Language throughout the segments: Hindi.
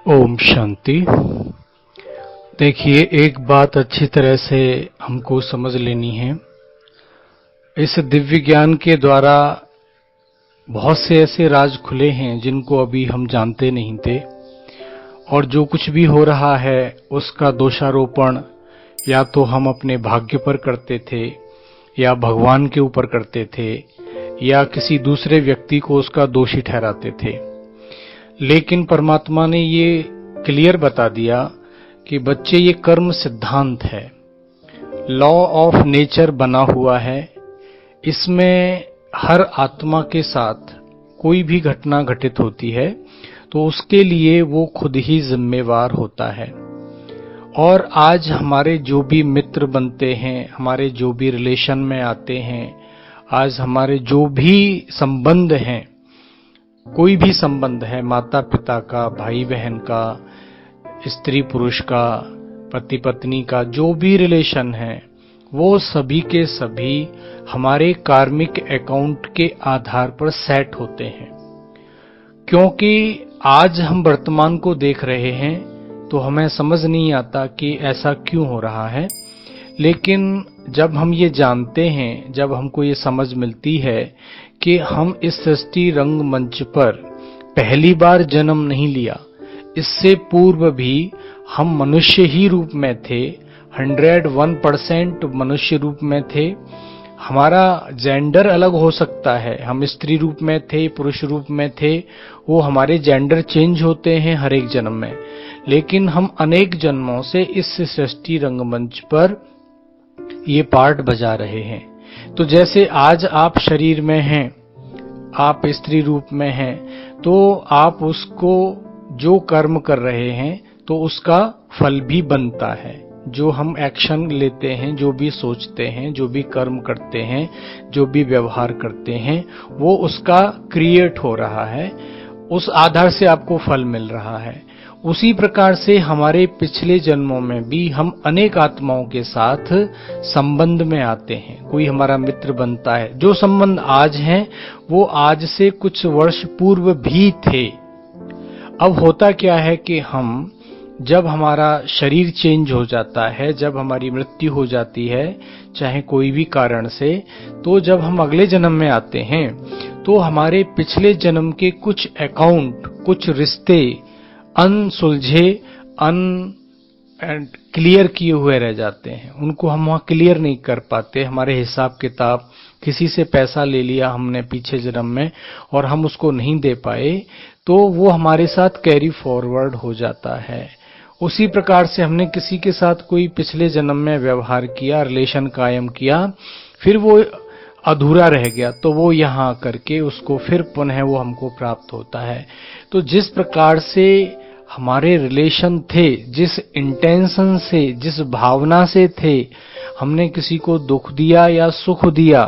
ओम शांति। देखिए, एक बात अच्छी तरह से हमको समझ लेनी है। इस दिव्य ज्ञान के द्वारा बहुत से ऐसे राज खुले हैं जिनको अभी हम जानते नहीं थे, और जो कुछ भी हो रहा है उसका दोषारोपण या तो हम अपने भाग्य पर करते थे, या भगवान के ऊपर करते थे, या किसी दूसरे व्यक्ति को उसका दोषी ठहराते थे। लेकिन परमात्मा ने ये क्लियर बता दिया कि बच्चे, ये कर्म सिद्धांत है, लॉ ऑफ नेचर बना हुआ है। इसमें हर आत्मा के साथ कोई भी घटना घटित होती है तो उसके लिए वो खुद ही जिम्मेवार होता है। और आज हमारे जो भी मित्र बनते हैं, हमारे जो भी रिलेशन में आते हैं, आज हमारे जो भी संबंध हैं, कोई भी संबंध है, माता पिता का, भाई बहन का, स्त्री पुरुष का, पति पत्नी का, जो भी रिलेशन है, वो सभी के सभी हमारे कार्मिक अकाउंट के आधार पर सेट होते हैं। क्योंकि आज हम वर्तमान को देख रहे हैं तो हमें समझ नहीं आता कि ऐसा क्यों हो रहा है। लेकिन जब हम ये जानते हैं, जब हमको ये समझ मिलती है कि हम इस सृष्टि रंगमंच पर पहली बार जन्म नहीं लिया, इससे पूर्व भी हम मनुष्य ही रूप में थे, 101% मनुष्य रूप में थे। हमारा जेंडर अलग हो सकता है, हम स्त्री रूप में थे, पुरुष रूप में थे, वो हमारे जेंडर चेंज होते हैं हर एक जन्म में। लेकिन हम अनेक जन्मों से इस सृष्टि रंगमंच पर ये पार्ट बजा रहे हैं। तो जैसे आज आप शरीर में हैं, आप स्त्री रूप में हैं, तो आप उसको जो कर्म कर रहे हैं तो उसका फल भी बनता है। जो हम एक्शन लेते हैं, जो भी सोचते हैं, जो भी कर्म करते हैं, जो भी व्यवहार करते हैं, वो उसका क्रिएट हो रहा है, उस आधार से आपको फल मिल रहा है। उसी प्रकार से हमारे पिछले जन्मों में भी हम अनेक आत्माओं के साथ संबंध में आते हैं, कोई हमारा मित्र बनता है। जो संबंध आज हैं वो आज से कुछ वर्ष पूर्व भी थे। अब होता क्या है कि हम, जब हमारा शरीर चेंज हो जाता है, जब हमारी मृत्यु हो जाती है, चाहे कोई भी कारण से, तो जब हम अगले जन्म में आते हैं तो हमारे पिछले जन्म के कुछ अकाउंट, कुछ रिश्ते अनसुलझे, क्लियर किए हुए रह जाते हैं। उनको हम वहां क्लियर नहीं कर पाते। हमारे हिसाब किताब, किसी से पैसा ले लिया हमने पीछे जन्म में और हम उसको नहीं दे पाए, तो वो हमारे साथ कैरी फॉरवर्ड हो जाता है। उसी प्रकार से हमने किसी के साथ कोई पिछले जन्म में व्यवहार किया, रिलेशन कायम किया, फिर वो अधूरा रह गया, तो वो यहाँ करके उसको फिर पुनः वो हमको प्राप्त होता है। तो जिस प्रकार से हमारे रिलेशन थे, जिस इंटेंशन से, जिस भावना से थे, हमने किसी को दुख दिया या सुख दिया,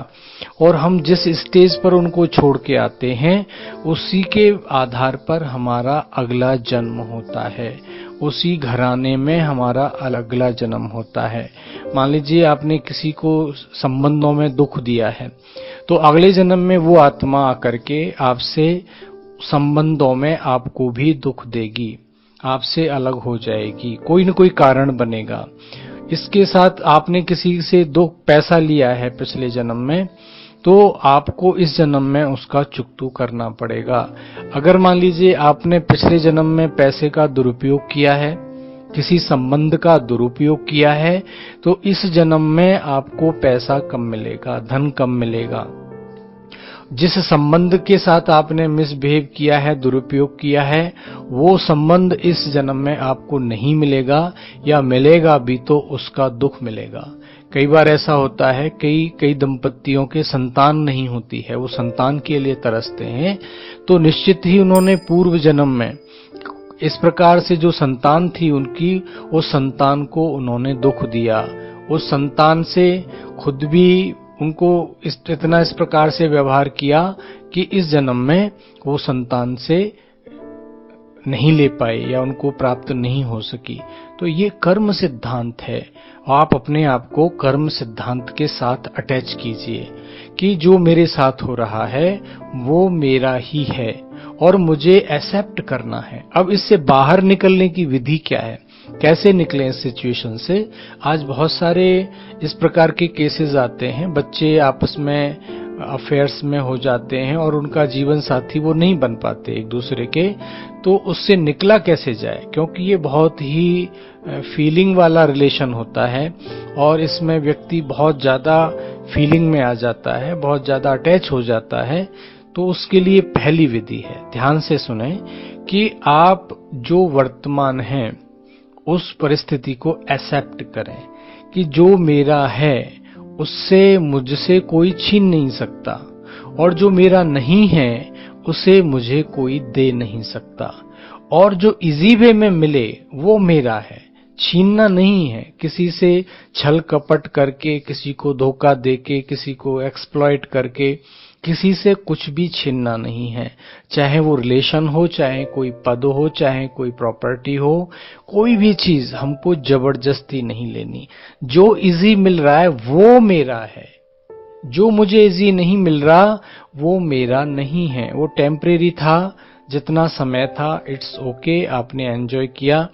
और हम जिस स्टेज पर उनको छोड़ के आते हैं, उसी के आधार पर हमारा अगला जन्म होता है, उसी घराने में हमारा अगला जन्म होता है। मान लीजिए आपने किसी को संबंधों में दुख दिया है, तो अगले जन्म में वो आत्मा आकर के आपसे संबंधों में आपको भी दुख देगी, आपसे अलग हो जाएगी, कोई न कोई कारण बनेगा। इसके साथ आपने किसी से पैसा लिया है पिछले जन्म में, तो आपको इस जन्म में उसका चुकतू करना पड़ेगा। अगर मान लीजिए आपने पिछले जन्म में पैसे का दुरुपयोग किया है, किसी संबंध का दुरुपयोग किया है, तो इस जन्म में आपको पैसा कम मिलेगा, धन कम मिलेगा। जिस संबंध के साथ आपने मिसबिहेव किया है, दुरुपयोग किया है, वो संबंध इस जन्म में आपको नहीं मिलेगा, या मिलेगा भी तो उसका दुख मिलेगा। कई बार ऐसा होता है, कई दंपतियों के संतान नहीं होती है, वो संतान के लिए तरसते हैं, तो निश्चित ही उन्होंने पूर्व जन्म में इस प्रकार से जो संतान थी उनकी, उस संतान को उन्होंने दुख दिया, उस संतान से खुद भी उनको इतना इस प्रकार से व्यवहार किया कि इस जन्म में वो संतान से नहीं ले पाए या उनको प्राप्त नहीं हो सकी। तो ये कर्म सिद्धांत है। आप अपने आप को कर्म सिद्धांत के साथ अटैच कीजिए कि जो मेरे साथ हो रहा है वो मेरा ही है, और मुझे एक्सेप्ट करना है। अब इससे बाहर निकलने की विधि क्या है, कैसे निकलें इस सिचुएशन से? आज बहुत सारे इस प्रकार के केसेस आते हैं, बच्चे आपस में अफेयर्स में हो जाते हैं और उनका जीवन साथी वो नहीं बन पाते एक दूसरे के, तो उससे निकला कैसे जाए? क्योंकि ये बहुत ही फीलिंग वाला रिलेशन होता है और इसमें व्यक्ति बहुत ज्यादा फीलिंग में आ जाता है, बहुत ज्यादा अटैच हो जाता है। तो उसके लिए पहली विधि है, ध्यान से सुने, कि आप जो वर्तमान हैं उस परिस्थिति को एक्सेप्ट करें कि जो मेरा है उससे मुझसे कोई छीन नहीं सकता, और जो मेरा नहीं है उसे मुझे कोई दे नहीं सकता, और जो इजी वे में मिले वो मेरा है, छीनना नहीं है। किसी से छल कपट करके, किसी को धोखा देके, किसी को एक्सप्लॉइट करके किसी से कुछ भी छीनना नहीं है। चाहे वो रिलेशन हो, चाहे कोई पद हो, चाहे कोई प्रॉपर्टी हो, कोई भी चीज हमको जबरदस्ती नहीं लेनी। जो इजी मिल रहा है वो मेरा है, जो मुझे इजी नहीं मिल रहा वो मेरा नहीं है। वो टेम्परेरी था, जितना समय था, इट्स ओके, आपने एंजॉय किया,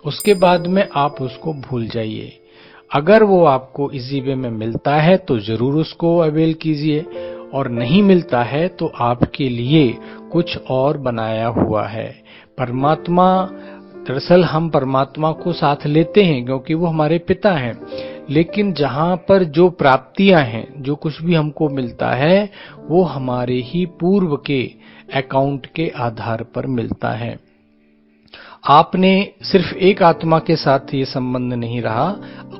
उसके बाद में आप उसको भूल जाइए। अगर वो आपको इजी वे में मिलता है तो जरूर उसको अवेल कीजिए, और नहीं मिलता है तो आपके लिए कुछ और बनाया हुआ है। परमात्मा, दरअसल हम परमात्मा को साथ लेते हैं क्योंकि वो हमारे पिता हैं, लेकिन जहां पर जो प्राप्तियां हैं, जो कुछ भी हमको मिलता है, वो हमारे ही पूर्व के अकाउंट के आधार पर मिलता है। आपने सिर्फ एक आत्मा के साथ ये संबंध नहीं रहा,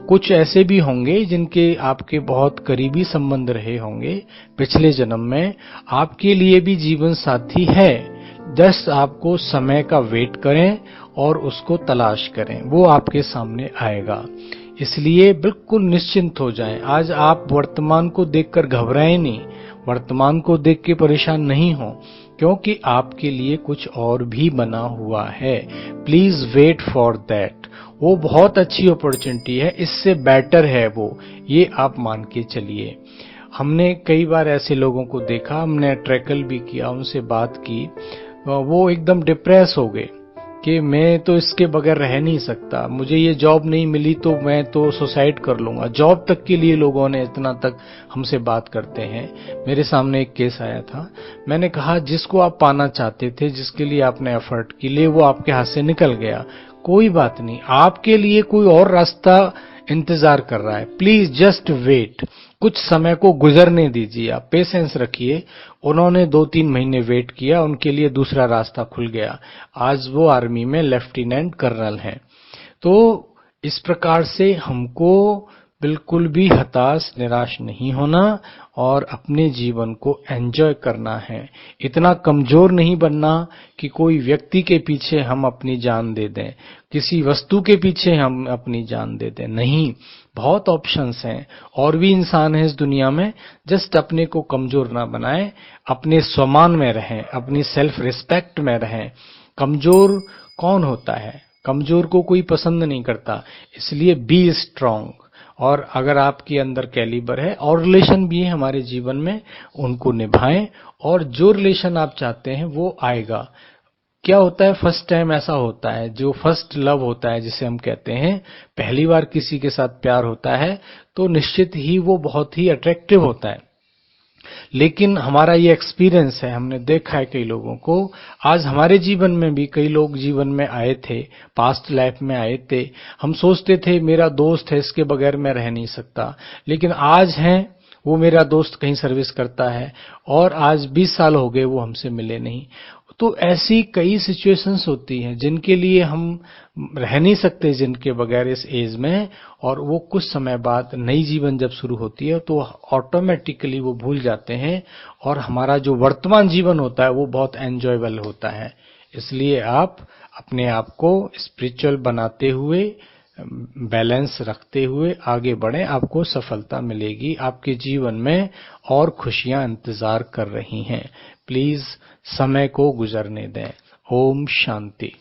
कुछ ऐसे भी होंगे जिनके आपके बहुत करीबी संबंध रहे होंगे पिछले जन्म में। आपके लिए भी जीवन साथी है, जस्ट आपको समय का वेट करें और उसको तलाश करें, वो आपके सामने आएगा। इसलिए बिल्कुल निश्चिंत हो जाएं। आज आप वर्तमान को देखकर घबराएं नहीं, वर्तमान को देख के परेशान नहीं हो, क्योंकि आपके लिए कुछ और भी बना हुआ है। Please wait for that. वो बहुत अच्छी अपॉर्चुनिटी है, इससे बेटर है वो, ये आप मान के चलिए। हमने कई बार ऐसे लोगों को देखा, हमने ट्रैकल भी किया, उनसे बात की, वो एकदम डिप्रेस हो गए कि मैं तो इसके बगैर रह नहीं सकता, मुझे ये जॉब नहीं मिली तो मैं तो सुसाइड कर लूंगा। जॉब तक के लिए लोगों ने इतना तक हमसे बात करते हैं। मेरे सामने एक केस आया था, मैंने कहा जिसको आप पाना चाहते थे, जिसके लिए आपने एफर्ट की लिए, वो आपके हाथ से निकल गया, कोई बात नहीं, आपके लिए कोई और रास्ता इंतजार कर रहा है। प्लीज जस्ट वेट, कुछ समय को गुजरने दीजिए, आप पेशेंस रखिए। उन्होंने 2-3 महीने वेट किया, उनके लिए दूसरा रास्ता खुल गया, आज वो आर्मी में लेफ्टिनेंट कर्नल हैं। तो इस प्रकार से हमको बिल्कुल भी हताश निराश नहीं होना और अपने जीवन को एंजॉय करना है। इतना कमजोर नहीं बनना कि कोई व्यक्ति के पीछे हम अपनी जान दे दें, किसी वस्तु के पीछे हम अपनी जान दे दें। नहीं, बहुत ऑप्शंस हैं, और भी इंसान हैं इस दुनिया में। जस्ट अपने को कमजोर ना बनाएं, अपने स्वमान में रहें, अपनी सेल्फ रिस्पेक्ट में रहें। कमजोर कौन होता है? कमजोर को कोई पसंद नहीं करता, इसलिए बी स्ट्रांग। और अगर आपके अंदर कैलिबर है और रिलेशन भी है हमारे जीवन में, उनको निभाएं, और जो रिलेशन आप चाहते हैं वो आएगा। क्या होता है, फर्स्ट टाइम ऐसा होता है, जो फर्स्ट लव होता है जिसे हम कहते हैं, पहली बार किसी के साथ प्यार होता है तो निश्चित ही वो बहुत ही अट्रैक्टिव होता है। लेकिन हमारा ये एक्सपीरियंस है, हमने देखा है कई लोगों को, आज हमारे जीवन में भी कई लोग जीवन में आए थे, पास्ट लाइफ में आए थे, हम सोचते थे मेरा दोस्त है, इसके बगैर मैं रह नहीं सकता, लेकिन आज हैं वो मेरा दोस्त कहीं सर्विस करता है और आज 20 साल हो गए वो हमसे मिले नहीं। तो ऐसी कई सिचुएशंस होती हैं जिनके लिए हम रह नहीं सकते जिनके बगैर इस एज में, और वो कुछ समय बाद नई जीवन जब शुरू होती है तो ऑटोमेटिकली वो भूल जाते हैं, और हमारा जो वर्तमान जीवन होता है वो बहुत एंजॉयबल होता है। इसलिए आप अपने आप को स्पिरिचुअल बनाते हुए, बैलेंस रखते हुए आगे बढ़ें, आपको सफलता मिलेगी, आपके जीवन में और खुशियां इंतजार कर रही हैं। प्लीज समय को गुजरने दें। ओम शांति।